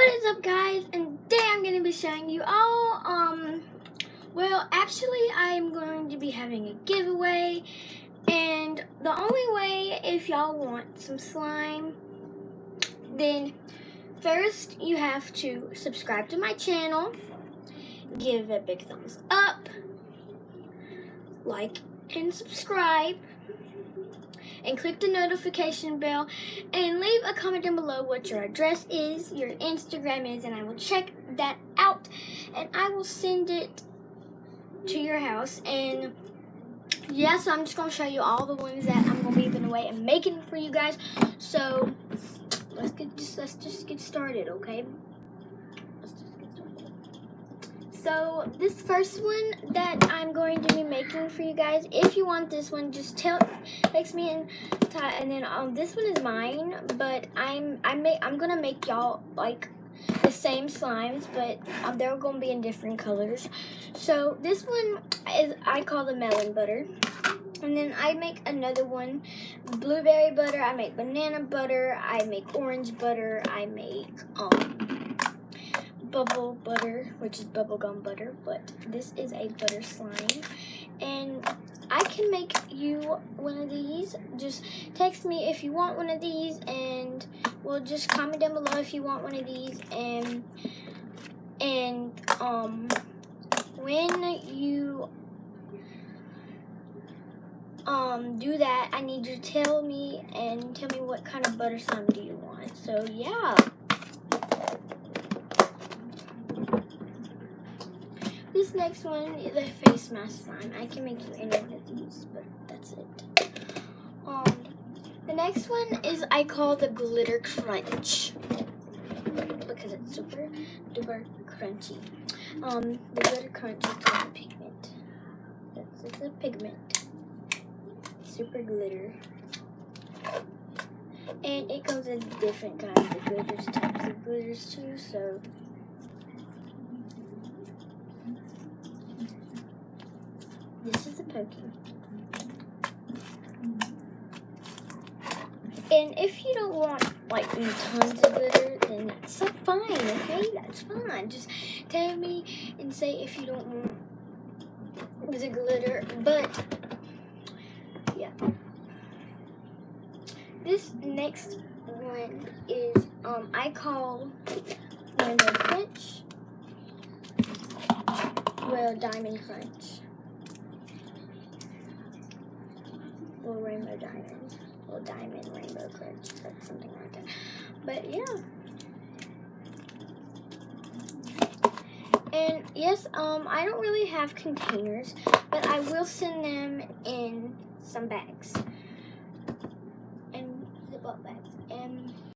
What is up, guys? And today I'm going to be showing you all, well, actually I'm going to be having a giveaway, and the only way, if y'all want some slime, then first you have to subscribe to my channel, give a big thumbs up, like and subscribe, and click the notification bell, and leave a comment down below what your address is, your Instagram is, and I will check that out, and I will send it to your house. And yeah, so I'm just going to show you all the ones that I'm going to be giving away and making for you guys. So let's just get started, okay? So this first one that I'm going to be making for you guys, if you want this one, just text me and then this one is mine, but I'm gonna make y'all like the same slimes, but they're gonna be in different colors. So this one I call the melon butter, and then I make another one, blueberry butter. I make banana butter. I make orange butter. I make bubble butter, which is bubblegum butter, but this is a butter slime. And I can make you one of these. Just text me if you want one of these, and we'll just comment down below if you want one of these. And when you do that, I need you to tell me what kind of butter slime do you want. So yeah. This next one is a face mask slime. I can make you any of these, but that's it. The next one is I call the glitter crunch because it's super duper crunchy. The glitter crunch is called the pigment. It's a pigment. Super glitter. And it comes in different kinds of glitters, types of glitters too, so this is a pokey. And if you don't want like tons of glitter, then that's so fine, okay? That's fine. Just tell me and say if you don't want the glitter. But yeah. This next one is I call Rainbow Crunch. Well, Diamond Crunch. Or Rainbow Diamond. Or Diamond Rainbow Crunch. That's something like that. But yeah. And yes, I don't really have containers, but I will send them in some bags. And Ziploc bags. And